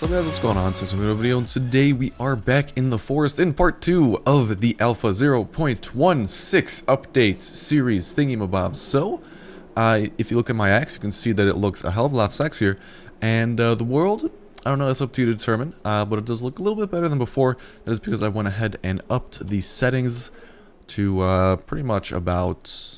What's up guys, what's going on? So it's a new video, and today we are back in the forest in part 2 of the Alpha 0.16 update series thingy-mabob. So, if you look at my axe, you can see that it looks a hell of a lot sexier, and the world, I don't know, that's up to you to determine, but it does look a little bit better than before. That is because I went ahead and upped the settings to pretty much about...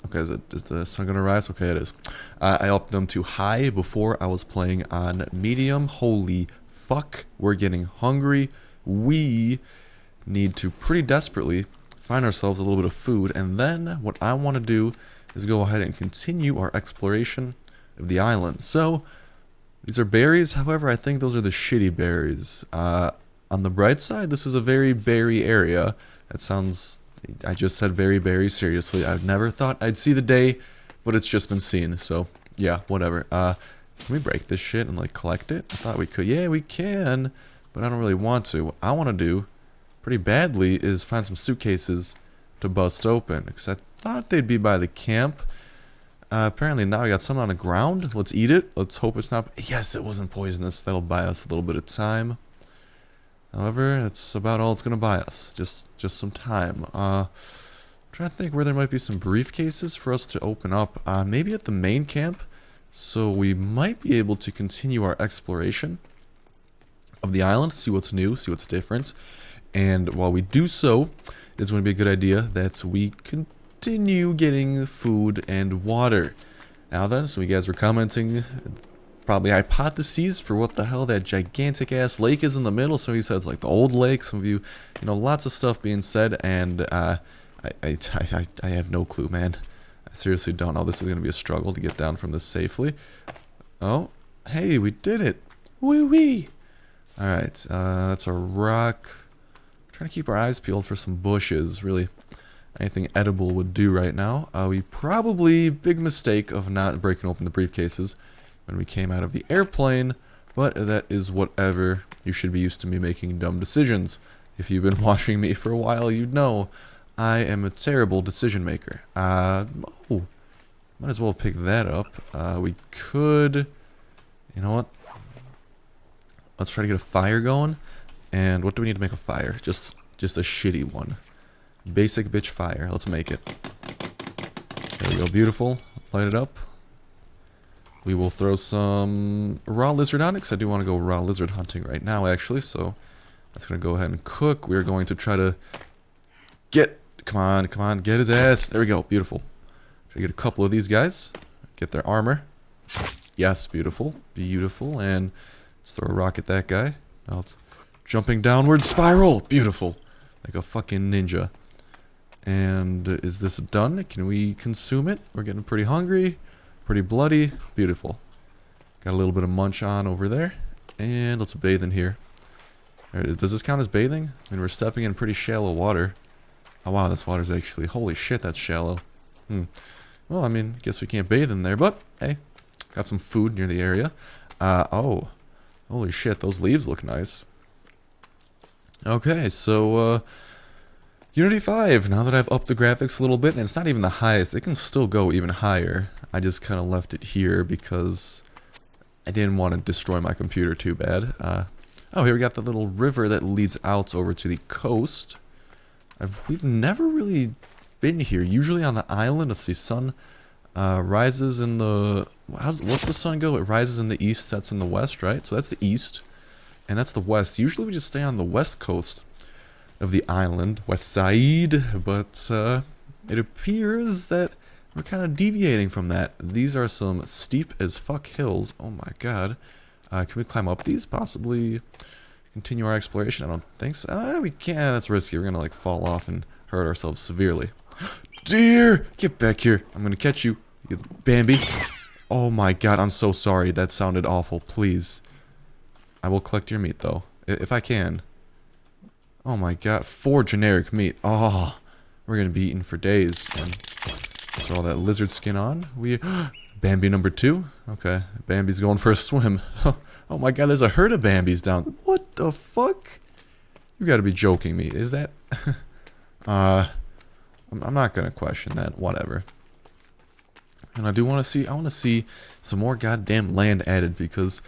Okay, is the sun gonna rise? Okay, it is. I upped them to high before. I was playing on medium. Holy fuck, we're getting hungry. We need to pretty desperately find ourselves a little bit of food, and then what I want to do is go ahead and continue our exploration of the island. So, these are berries, however, I think those are the shitty berries. On the bright side, this is a very berry area. That sounds... I just said very seriously. I've never thought I'd see the day, but it's just been seen, so yeah, whatever. Can we break this shit and like collect it? I thought we could. Yeah, we can, but I don't really want to. What I want to do pretty badly is find some suitcases to bust open, because I thought they'd be by the camp. Apparently now we got some on the ground. Let's eat it. Let's hope it's not... Yes, it wasn't poisonous. That'll buy us a little bit of time. However, that's about all it's going to buy us. Just some time. I'm trying to think where there might be some briefcases for us to open up. Maybe at the main camp. So we might be able to continue our exploration of the island. See what's new, see what's different. And while we do so, it's going to be a good idea that we continue getting food and water. Now then, some of you guys were commenting... probably hypotheses for what the hell that gigantic ass lake is in the middle. Some of you said it's like the old lake. Some of you, lots of stuff being said, and I have no clue, man. I seriously don't know. This is gonna be a struggle to get down from this safely. Oh, hey, we did it! Wee wee! All right, that's a rock. We're trying to keep our eyes peeled for some bushes. Really, anything edible would do right now. We probably big mistake of not breaking open the briefcases when we came out of the airplane, but that is whatever. You should be used to me making dumb decisions. If you've been watching me for a while, you'd know I am a terrible decision maker. Oh, might as well pick that up. We could, you know what? Let's try to get a fire going. And what do we need to make a fire? Just a shitty one. Basic bitch fire. Let's make it. There we go. Beautiful. Light it up. We will throw some raw lizard on it, because I do want to go raw lizard hunting right now, actually, so that's going to go ahead and cook. We're going to try to get... Come on, get his ass. There we go, beautiful. Try to get a couple of these guys, get their armor. Yes, beautiful, and let's throw a rock at that guy. Now it's jumping downward, spiral, beautiful, like a fucking ninja. And is this done? Can we consume it? We're getting pretty hungry. Pretty bloody. Beautiful. Got a little bit of munch on over there. And let's bathe in here. Right, does this count as bathing? I mean, we're stepping in pretty shallow water. Oh wow, this water's actually... Holy shit, that's shallow. Well, I mean, guess we can't bathe in there, but hey. Got some food near the area. Oh. Holy shit, those leaves look nice. Okay, so, Unity 5, now that I've upped the graphics a little bit, and it's not even the highest, it can still go even higher. I just kind of left it here because I didn't want to destroy my computer too bad. Oh, here we got the little river that leads out over to the coast. We've never really been here. Usually on the island, let's see, sun rises in the... what's the sun go? It rises in the east, sets in the west, right? So that's the east, and that's the west. Usually we just stay on the west coast of the island, west side, but it appears that we're kind of deviating from that. These are some steep as fuck hills. Oh my god. Can we climb up these? Possibly continue our exploration? I don't think so. We can't. That's risky. We're gonna like fall off and hurt ourselves severely. Deer! Get back here. I'm gonna catch you, you Bambi. Oh my god, I'm so sorry. That sounded awful. Please. I will collect your meat though, if I can. Oh my god, 4 generic meat. Oh, we're gonna be eating for days. And throw all that lizard skin on. Bambi number 2. Okay, Bambi's going for a swim. Oh my god, there's a herd of Bambis down. What the fuck? You gotta be joking me. Is that? I'm not gonna question that. Whatever. And I do want to see. I want to see some more goddamn land added because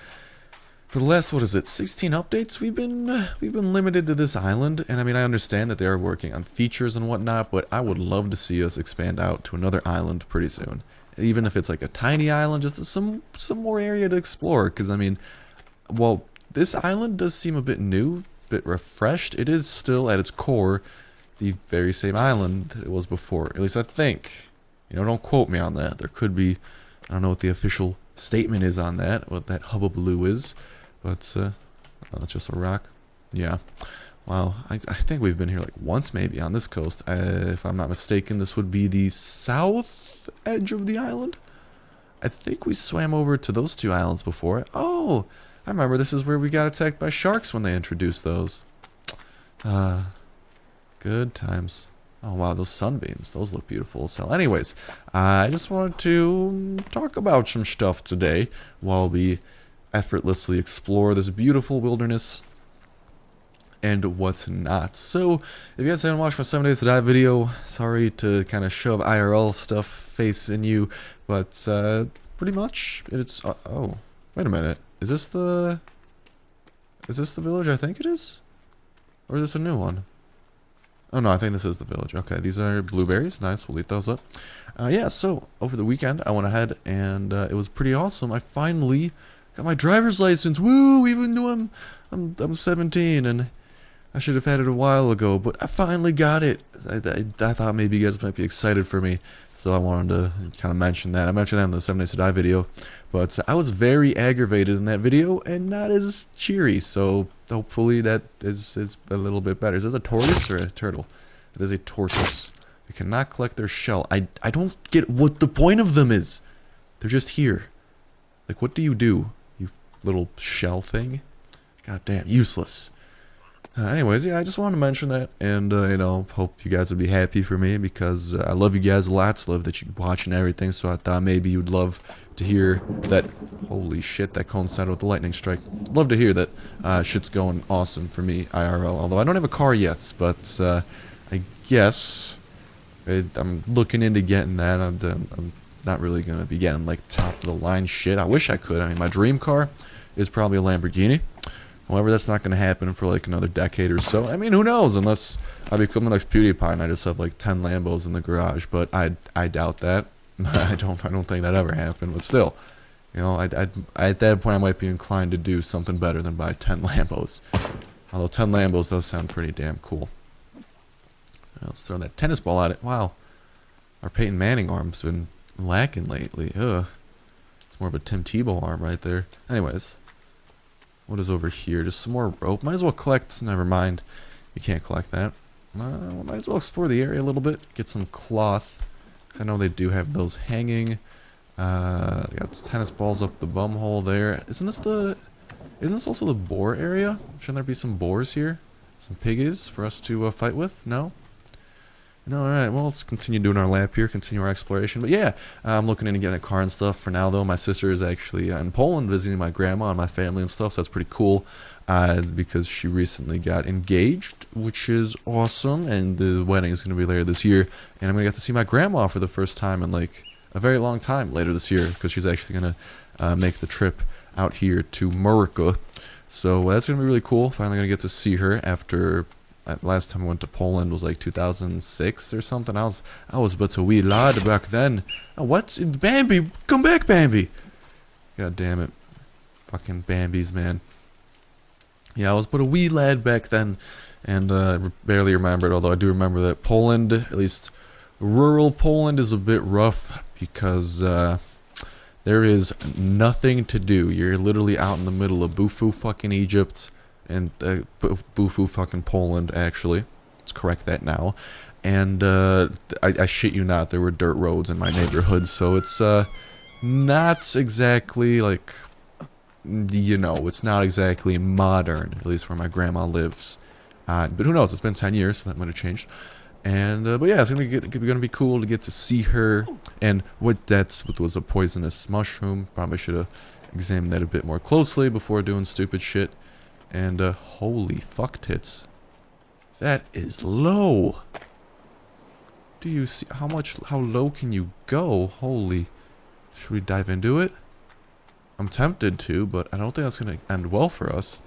for the last, what is it, 16 updates, we've been limited to this island, and I mean, I understand that they are working on features and whatnot, but I would love to see us expand out to another island pretty soon. Even if it's like a tiny island, just some more area to explore, because I mean, well, this island does seem a bit new, a bit refreshed. It is still, at its core, the very same island that it was before, at least I think. You know, don't quote me on that. There could be, I don't know what the official statement is on that, what that hubbubaloo is. But, oh, that's just a rock. Yeah. Wow. I think we've been here like once maybe on this coast. If I'm not mistaken, this would be the south edge of the island. I think we swam over to those two islands before. Oh, I remember this is where we got attacked by sharks when they introduced those. Good times. Oh wow, those sunbeams, those look beautiful. So anyways, I just wanted to talk about some stuff today while we effortlessly explore this beautiful wilderness and what's not. So, if you guys haven't watched my 7 Days to Die video, sorry to kind of shove IRL stuff face in you, but pretty much it's, oh, wait a minute, is this the village I think it is? Or is this a new one? Oh no, I think this is the village. Okay, these are blueberries. Nice, we'll eat those up. Yeah, so over the weekend I went ahead and it was pretty awesome. I finally got my driver's license. Woo! Even though I'm 17 and I should have had it a while ago, but I finally got it. I thought maybe you guys might be excited for me, so I wanted to kind of mention that. I mentioned that in the 7 Days to Die video, but I was very aggravated in that video and not as cheery, so hopefully that is a little bit better. Is this a tortoise or a turtle? It is a tortoise. You cannot collect their shell. I don't get what the point of them is. They're just here. Like, what do? You little shell thing? God damn, useless. Anyways, yeah, I just wanted to mention that, and, you know, hope you guys would be happy for me, because I love you guys a lot, love that you watch and everything, so I thought maybe you'd love to hear that, holy shit, that coincided with the lightning strike. Love to hear that shit's going awesome for me, IRL, although I don't have a car yet, but, I guess, I'm looking into getting that. I'm not really going to be getting, like, top-of-the-line shit. I wish I could. I mean, my dream car is probably a Lamborghini. However, that's not going to happen for like another decade or so. I mean, who knows? Unless I become the next PewDiePie and I just have like 10 Lambos in the garage. But I doubt that. I don't think that ever happened. But still, you know, at that point I might be inclined to do something better than buy 10 Lambos. Although 10 Lambos does sound pretty damn cool. Let's throw that tennis ball at it. Wow, our Peyton Manning arm's been lacking lately. Ugh, it's more of a Tim Tebow arm right there. Anyways. What is over here? Just some more rope. Might as well collect. Never mind. You can't collect that. Might as well explore the area a little bit. Get some cloth. Because I know they do have those hanging. They got tennis balls up the bum hole there. Isn't this also the boar area? Shouldn't there be some boars here? Some piggies for us to fight with? No? No, alright, well, let's continue doing our lap here, continue our exploration. But yeah, I'm looking into getting a car and stuff for now, though. My sister is actually in Poland visiting my grandma and my family and stuff, so that's pretty cool. Because she recently got engaged, which is awesome, and the wedding is going to be later this year. And I'm going to get to see my grandma for the first time in, like, a very long time later this year, because she's actually going to make the trip out here to America. So that's going to be really cool. Finally going to get to see her after... Last time I went to Poland was like 2006 or something. I was but a wee lad back then. Oh, what? Bambi! Come back, Bambi! God damn it. Fucking Bambis, man. Yeah, I was but a wee lad back then, and barely remembered, although I do remember that Poland, at least rural Poland, is a bit rough, because there is nothing to do. You're literally out in the middle of Bufu fucking Egypt, and Bufu fucking Poland, actually. Let's correct that now. And I shit you not, there were dirt roads in my neighborhood, so it's not exactly like, you know, it's not exactly modern, at least where my grandma lives. But who knows, it's been 10 years, so that might have changed. And but yeah, it's gonna be cool to get to see her. And what was a poisonous mushroom. Probably should have examined that a bit more closely before doing stupid shit. And holy fuck tits, that is low. Do you see how low can you go? Holy, should we dive into it? I'm tempted to, but I don't think that's going to end well for us.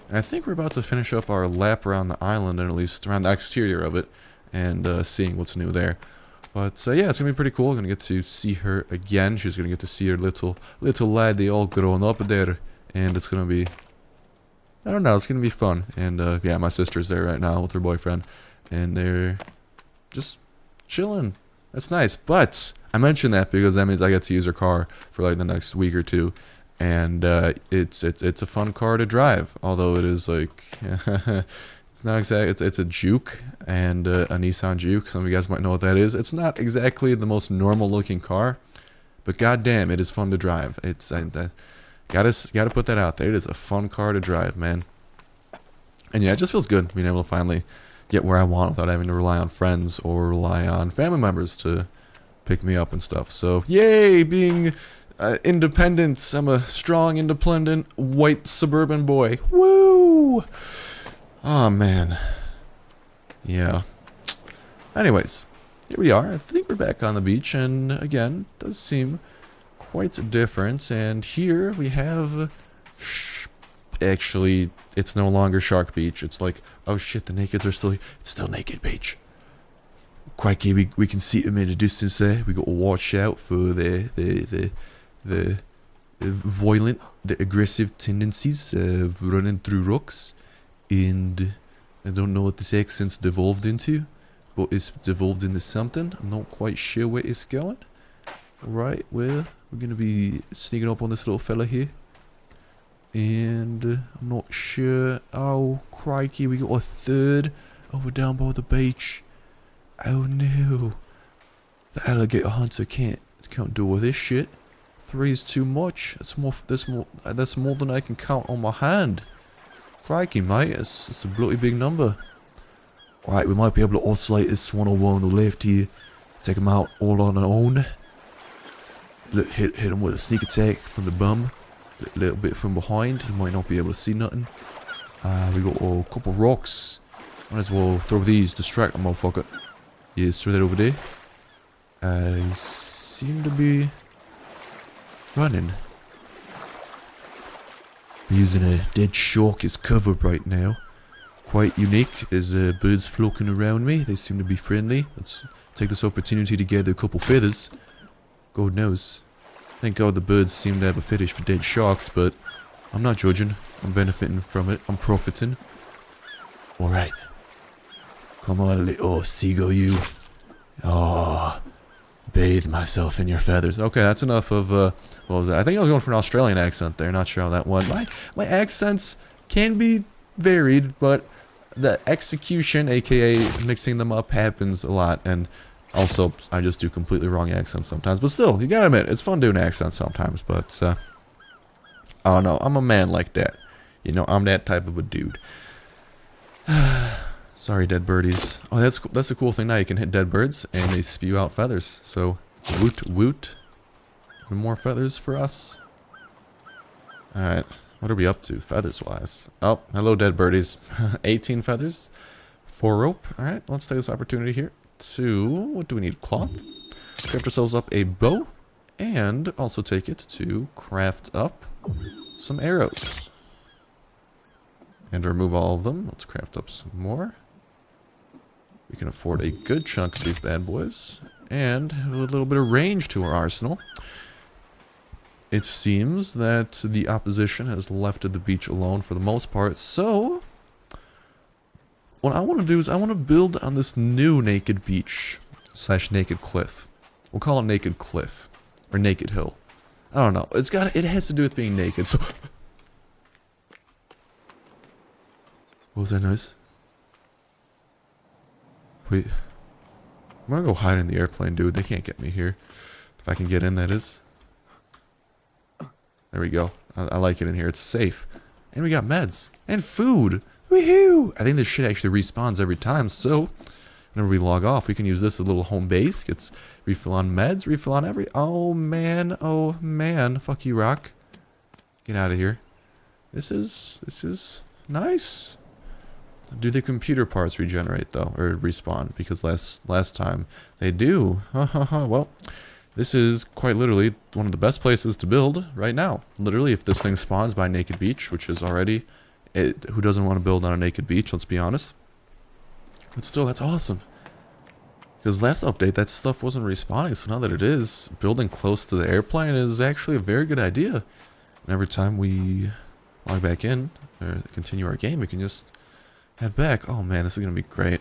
And I think we're about to finish up our lap around the island, and at least around the exterior of it, and seeing what's new there. But yeah, it's gonna be pretty cool. I'm gonna get to see her again. She's gonna get to see her little laddie all grown up there, and it's gonna be, I don't know, it's gonna be fun. And yeah, my sister's there right now with her boyfriend, and they're just chilling. That's nice. But I mentioned that because that means I get to use her car for like the next week or two, and it's a fun car to drive. Although it is like. It's not exactly, it's a Juke, and a Nissan Juke. Some of you guys might know what that is. It's not exactly the most normal looking car, but goddamn, it is fun to drive. It's gotta put that out there. It is a fun car to drive, man. And yeah, it just feels good being able to finally get where I want without having to rely on friends or rely on family members to pick me up and stuff. So yay, being independent. I'm a strong, independent, white suburban boy. Woo! Oh, man. Yeah. Anyways, here we are. I think we're back on the beach, and again, it does seem quite different. And here we have... Actually, it's no longer Shark Beach. It's like, oh shit, the nakeds are still... It's still Naked Beach. Crikey, we can see them in the distance there. We got to watch out for the violent, the aggressive tendencies of running through rocks. And I don't know what this accent's devolved into, but it's devolved into something. I'm not quite sure where it's going. Right, well, we're going to be sneaking up on this little fella here. And I'm not sure. Oh, crikey, we got a third over down by the beach. Oh no. The alligator hunter can't deal with this shit. 3 is too much. That's more than I can count on my hand. Crikey, mate, it's a bloody big number. Alright, we might be able to oscillate this one over on the left here. Take him out all on our own. Look, hit him with a sneak attack from the bum. A little bit from behind. He might not be able to see nothing. We got a couple of rocks. Might as well throw these. Distract the motherfucker. Yes, throw that over there. He seem to be running. We're using a dead shark as cover right now. Quite unique. There's birds floating around me. They seem to be friendly. Let's take this opportunity to gather a couple feathers. God knows. Thank God the birds seem to have a fetish for dead sharks, but I'm not judging. I'm benefiting from it. I'm profiting. Alright. Come on, little seagull, you. Oh, bathe myself in your feathers. Okay, that's enough of, what was that? I think I was going for an Australian accent there. Not sure how that went. My accents can be varied, but the execution, aka mixing them up, happens a lot. And also, I just do completely wrong accents sometimes. But still, you gotta admit, it's fun doing accents sometimes. But, oh no, I'm a man like that. You know, I'm that type of a dude. Sorry, dead birdies. Oh, that's a cool thing now. You can hit dead birds, and they spew out feathers. So, woot woot. Even more feathers for us. Alright, what are we up to, feathers-wise? Oh, hello, dead birdies. 18 feathers. 4 rope. Alright, let's take this opportunity here to... What do we need? Cloth. Craft ourselves up a bow. And also take it to craft up some arrows. And remove all of them. Let's craft up some more. We can afford a good chunk of these bad boys. And have a little bit of range to our arsenal. It seems that the opposition has left the beach alone for the most part. So, what I want to do is I want to build on this new naked beach. / naked cliff. We'll call it Naked Cliff. Or Naked Hill. I don't know. It has to do with being naked, so... What was that noise? Wait. I'm gonna go hide in the airplane, dude. They can't get me here. If I can get in, that is. There we go. I like it in here. It's safe. And we got meds. And food! Woohoo! I think this shit actually respawns every time, so... Whenever we log off, we can use this as a little home base. Gets refill on meds, refill on every... Oh, man. Oh, man. Fuck you, Rock. Get out of here. This is nice. Do the computer parts regenerate, though? Or respawn? Because last time they do. Well, This is quite literally one of the best places to build right now. Literally, if this thing spawns by Naked Beach, which is already... who doesn't want to build on a naked beach, let's be honest. But still, that's awesome. Because last update, that stuff wasn't respawning, so now that it is, building close to the airplane is actually a very good idea. And every time we log back in, or continue our game, we can just head back. Oh man, this is going to be great.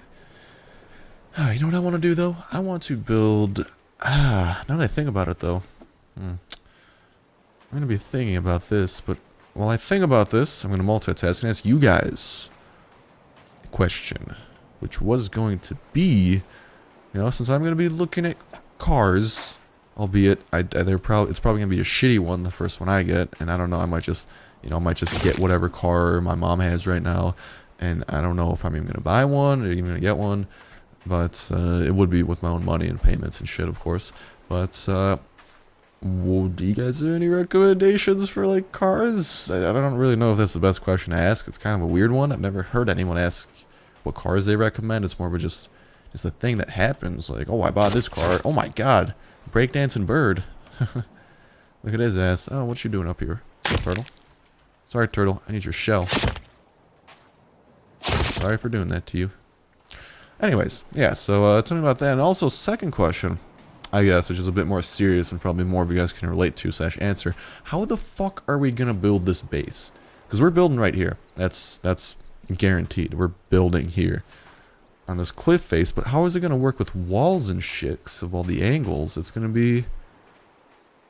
You know what I want to do, though? I want to build... now that I think about it, though. I'm going to be thinking about this, but while I think about this, I'm going to multitask and ask you guys a question. Which was going to be, you know, since I'm going to be looking at cars, albeit it's probably going to be a shitty one, the first one I get, and I don't know, I might just get whatever car my mom has right now, and I don't know if I'm even going to buy one or even going to get one. But it would be with my own money and payments and shit, of course. But do you guys have any recommendations for like cars? I don't really know if that's the best question to ask. It's kind of a weird one. I've never heard anyone ask what cars they recommend. It's more of a just a thing that happens. Like, oh, I bought this car. Oh my god, breakdancing bird. Look at his ass. Oh, what you doing up here, turtle? Sorry, turtle. I need your shell. Sorry for doing that to you. Anyways, yeah, so tell me about that. And also, second question, I guess, which is a bit more serious and probably more of you guys can relate to / answer. How the fuck are we gonna build this base? Because we're building right here. That's guaranteed. We're building here on this cliff face, but how is it gonna work with walls and shit? 'Cause of all the angles, it's gonna be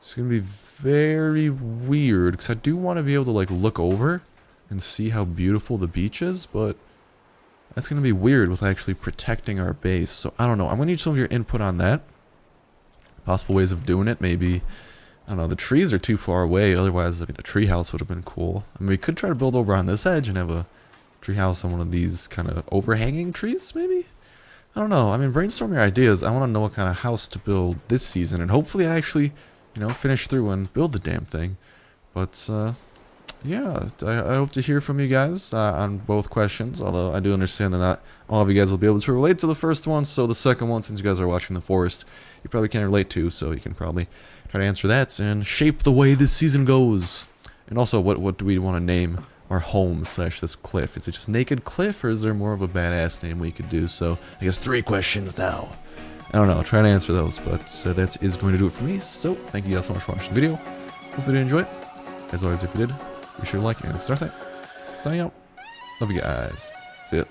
very weird. Because I do want to be able to like look over and see how beautiful the beach is, but that's going to be weird with actually protecting our base. So, I don't know. I'm going to need some of your input on that. Possible ways of doing it. Maybe, I don't know, the trees are too far away. Otherwise, I mean, a tree house would have been cool. I mean, we could try to build over on this edge and have a tree house on one of these kind of overhanging trees, maybe? I don't know. I mean, brainstorm your ideas. I want to know what kind of house to build this season. And hopefully I actually, you know, finish through and build the damn thing. But, yeah, I hope to hear from you guys on both questions, although I do understand that not all of you guys will be able to relate to the first one, so the second one, since you guys are watching The Forest, you probably can't relate to, so you can probably try to answer that and shape the way this season goes. And also, what do we want to name our home / this cliff? Is it just Naked Cliff, or is there more of a badass name we could do? So, I guess 3 questions now. I don't know, I'll try to answer those, but that is going to do it for me, so thank you guys so much for watching the video. Hopefully you did enjoy it. As always, if you did, be sure to like and Starsnipe. Signing out. Love you guys. See ya.